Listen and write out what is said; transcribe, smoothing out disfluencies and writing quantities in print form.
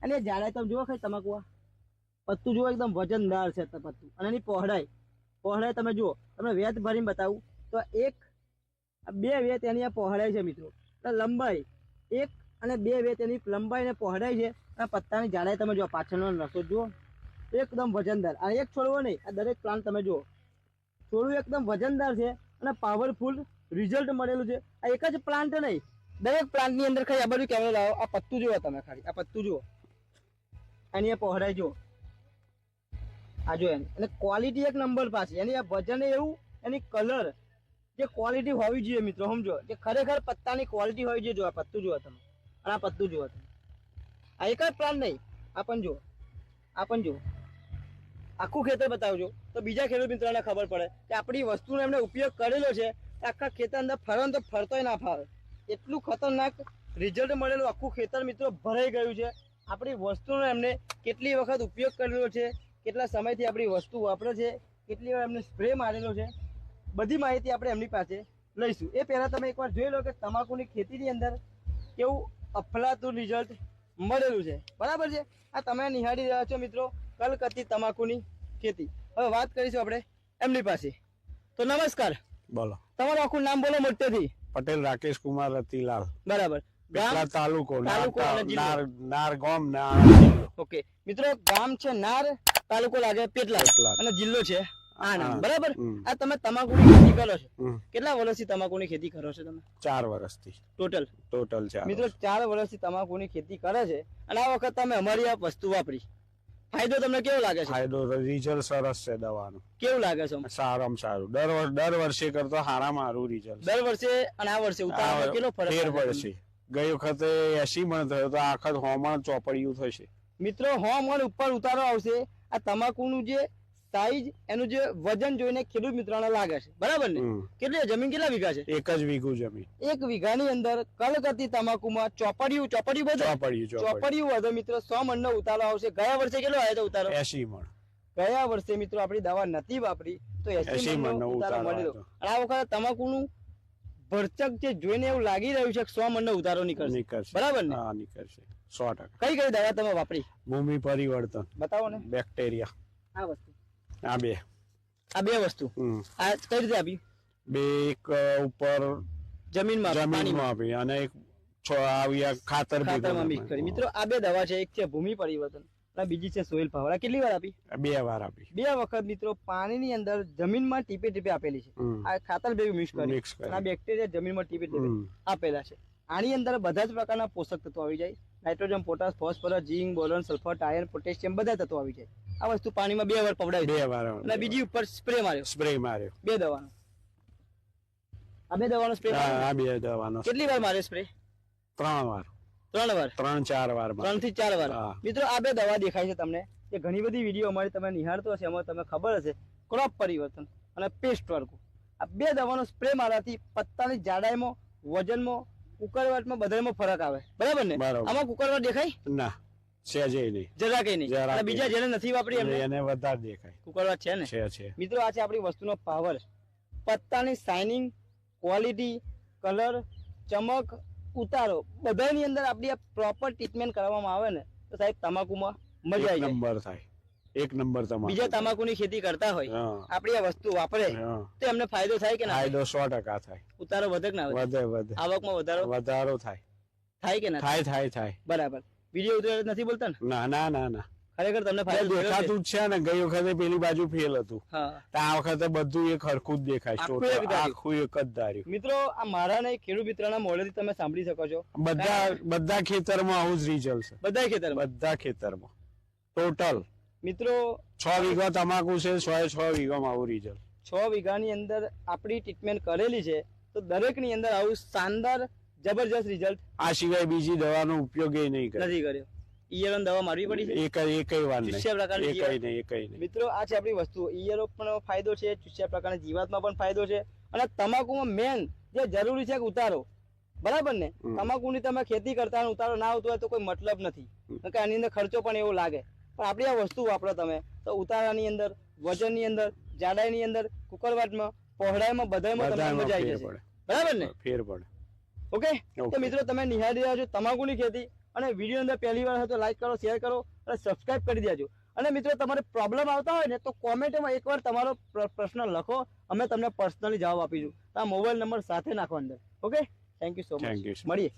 અને જાડાઈ તમે જુઓ ખાલી તમાકુ પત્તું જુઓ એકદમ વજનદાર છે પત્તું, અને એની પહોળાઈ તમે જુઓ, તમને વેત ભરીને બતાવું તો બે વેત એની આ પહોળાઈ છે મિત્રો, લંબાઈ 1 અને 2 વેત એની લંબાઈ ને પહોળાઈ છે, અને પત્તાની જાડાઈ તમે જુઓ, પાછળનો નસો જુઓ એકદમ વજનદાર. આ એક છોડવો નહીં, આ દરેક પ્લાન્ટ તમે જુઓ, છોડવું એકદમ વજનદાર છે અને પાવરફુલ રિઝલ્ટ મળેલું છે. આ એક જ પ્લાન્ટ નહીં, દરેક પ્લાન્ટની અંદર ખાલી આ બધું કેમેરો લાવો, આ પત્તું જુઓ તમે, ખાલી આ પત્તું જુઓ, એની આ પહોળાઈ જુઓ, આ જો એની અને ક્વોલિટી એક નંબર પાસે, એની આ વજન એવું, એની કલર જે ક્વોલિટી હોવી જોઈએ મિત્રો, સમજો જે ખરેખર પત્તાની ક્વોલિટી હોવી જોઈએ. જો આ પત્તું જુઓ તમે, અને આ પત્તું જુઓ તમે, આ એક જ પ્લાન્ટ નહીં, આ પણ જુઓ, આખું ખેતર બતાવજો તો બીજા ખેડૂત મિત્રોને ખબર પડે કે આપણી વસ્તુનો એમને ઉપયોગ કરેલો છે. આખા ખેતર અંદર ફરવાનું તો ફરતોય ના ફાવે, એટલું ખતરનાક રિઝલ્ટ મળેલું, આખું ખેતર મિત્રો ભરાઈ ગયું છે. આપણી વસ્તુનો એમને કેટલી વખત ઉપયોગ કરેલો છે, કેટલા સમયથી આપણી વસ્તુ વાપરે છે, કેટલી વાર એમને સ્પ્રે મારેલો છે, બધી માહિતી આપણે એમની પાસે લઈશું. એ પહેલાં તમે એકવાર જોઈ લો કે તમાકુની ખેતીની અંદર કેવું અફલાતું રિઝલ્ટ મળેલું છે. બરાબર છે. આ તમે નિહાળી રહ્યા છો મિત્રો કલકત્તી તમાકુની ખેતી. હવે વાત કરીશું આપણે એમની પાસે. તો નમસ્કાર, બોલો તમારું આખું નામ બોલો મોટેથી. પટેલ રાકેશ કુમાર રતિલાલ. બરાબર. ગામ તાલુકો નાર ગામ. ઓકે મિત્રો, ગામ છે નાર, તાલુકો લાગે પેટલાદ અને જિલ્લો છે આણંદ. બરાબર. આ તમે તમાકુની ખેતી કરો છો, કેટલા વર્ષથી તમાકુની ખેતી કરો છો તમે? 4 વર્ષથી. ટોટલ 4 મિત્રો 4 વર્ષથી તમાકુની ખેતી કરે છે, અને આ વખત તમે અમારી આ વસ્તુ વાપરી, ફાયદો તમને કેવો લાગે છે? ફાયદો રિઝલ્ટ સરસ છે દવાનું. કેવું લાગે છે? સારામાં સારું. દર વર્ષે કરતો સારામાં સારું રિઝલ્ટ. દર વર્ષે અને આ વર્ષે ઉતારવામાં કેટલો ફેર પડશે? ગઈ વખતે 80 મણ થયો તો આ વખત 100 મણ ચોપડિયું થશે મિત્રો. 100 મણ ઉપર ઉતારો આવશે. આ તમાકુનું જે સાઈઝ, એનું જે વજન જોઈને ખેડૂત મિત્રોને લાગે છે. બરાબર ને? કેટલી જમીન, કેટલા વીઘા છે? 1 જ વીઘું જમીન. 1 વીઘાની અંદર કલકત્તી તમાકુમાં ચોપડિયું વધે મિત્રો 100 મણનો ઉતારો આવશે. ગયા વર્ષે કેટલો આવ્યો હતો ઉતારો? 80 મણ. ગયા વર્ષે મિત્રો આપણી દવા નથી વાપરી તો 80 મણનો ઉતારો મળ્યો. અને આ વખતે તમાકુનું ભરચક જે જોઈને એવું લાગી રહ્યું છે 100 મણનો ઉતારો નીકળશે. બરાબર ને? હા, નીકળશે 100%. કઈ દવા તમે વાપરી? ભૂમિ પરિવર્તન. બતાવો ને. બેક્ટેરિયા. આ વસ્તુ, આ બે વસ્તુ. આ કઈ રીતે આપી? એક ઉપર જમીનમાં આપી અને એક ખાતરમાં મિક્સ કરી. મિત્રો આ બે દવા છે, એક છે ભૂમિ પરિવર્તન અને બીજી છે સોઇલ પાવર. આ કેટલી વાર આપી? 2 વાર આપી. 2 વખત મિત્રો પાણીની અંદર જમીનમાં ટીપે ટીપે આપેલી છે. આ ખાતર ભેગું મિક્સ કરી, આ બેક્ટેરિયા જમીનમાં ટીપે ટીપે આપેલા છે. આની અંદર બધા જ પ્રકારના પોષક તત્વો આવી જાય, નાઇટ્રોજન, પોટાશ, ફોસ્ફરસ, ઝીંક, બોરોન, સલ્ફર, આયર્ન, પોટેશિયમ, બધા તત્વો આવી જાય. આ વસ્તુ પાણીમાં 2 વાર પવડાવી, 2 વાર, અને બીજી ઉપર સ્પ્રે માર્યો 2 દવાનો. આ 2 દવાનો સ્પ્રે. આ 2 દવાનો. કેટલી વાર મારે સ્પ્રે? 3 વાર. 3 વાર. 3-4 વાર. 3 થી 4 વાર. મિત્રો આ 2 દવા દેખાય છે તમને, કે ઘણી બધી વિડીયો અમારી તમે નિહાળતો હશે, એમાં તમને ખબર હશે ક્રોપ પરિવર્તન અને પેસ્ટ વર્ક. આ 2 દવાનો સ્પ્રે મારવાથી પત્તાની જાડાઈમાં, વજનમાં, કુકરવાટમાં બધામાં ફરક આવે. બરાબર ને? આમાં કુકરવાટ દેખાય? ના, સહેજે નહીં, જરાકે નહીં. અને બીજા જેને નથી વાપરી એને વધારે દેખાય. કુકરવાટ છે ને? છે. મિત્રો આ છે આપણી વસ્તુનો પાવર. પત્તાની શાઇનિંગ, ક્વોલિટી, કલર, ચમક, ઉતારો બધાની અંદર આપણી આ પ્રોપર ટ્રીટમેન્ટ કરવામાં આવે ને તો સાહેબ તમાકુમાં મજા આવી જાય. એક નંબર તમાકુ. બીજા તમાકુની ખેતી કરતા હોય, આપણી આ વસ્તુ વાપરે તો એમને ફાયદો થાય કે ના? ફાયદો 100% થાય. ઉતારો વધે કે ના વધે? આવકમાં વધારો થાય કે ના થાય. બરાબર. વિડીયો ઉતાર નથી બોલતા ને? ના. ખરેખર તમને ફાયદો દેખાતું જ છે ને. ગઈ વખતે પેલી બાજુ ફેલ હતું, આ વખતે બધું એક હરખું જ દેખાય. આખું એક જ ધાર્યું. મિત્રો આ મારા ને ખેડૂત મિત્રના મોઢેથી તમે સાંભળી શકો છો, બધા ખેતરમાં આવું જ રિઝલ્ટ છે. બધા ખેતરમાં ટોટલ મિત્રો 6 વીઘા તમાકુ છે, 6 વીઘામાં આવું રિઝલ્ટ. 6 વીઘાની અંદર આપણી ટ્રીટમેન્ટ કરેલી છે તો દરેકની અંદર આવું શાનદાર જબરજસ્ત રિઝલ્ટ. આ સિવાય બીજી દવાનો ઉપયોગ નથી કર્યો. ઈયરો દવા મારવી પડી છે? એકય વાર નહીં. મિત્રો આ છે આપણી વસ્તુ. ઈયરો પણ ફાયદો છે, ચૂસ્યા પ્રકારની જીવાતમાં પણ ફાયદો છે, અને તમાકુમાં મેન જે જરૂરી છે કે ઉતારો. બરાબર ને? તમાકુની તમે ખેતી કરતા ઉતારો ના આવતો હોય તો કોઈ મતલબ નથી, કે આની અંદર ખર્ચો પણ એવો લાગે. પણ આપણી આ વસ્તુ વાપરો તમે તો ઉતારાની અંદર, વજનની અંદર, જાડાઈની અંદર, કુકરવાટમાં, પહોળાઈમાં, બધામાં તમને મજા આવી જશે. બરાબર ને? ફેર પડે. ઓકે. તો મિત્રો તમે નિહાળી રહ્યા છો તમાકુની ખેતી, અને વિડીયો અંદર પહેલી વાર હોય તો લાઈક કરો, શેર કરો અને સબસ્ક્રાઇબ કરી દેજો. અને મિત્રો તમારે પ્રોબ્લેમ આવતા હોય ને તો કોમેન્ટમાં એકવાર તમારો પ્રશ્ન લખો, અમે તમને પર્સનલી જવાબ આપીશું. આ મોબાઈલ નંબર સાથે નાખો અંદર. Okay, thank you so much. મળીએ.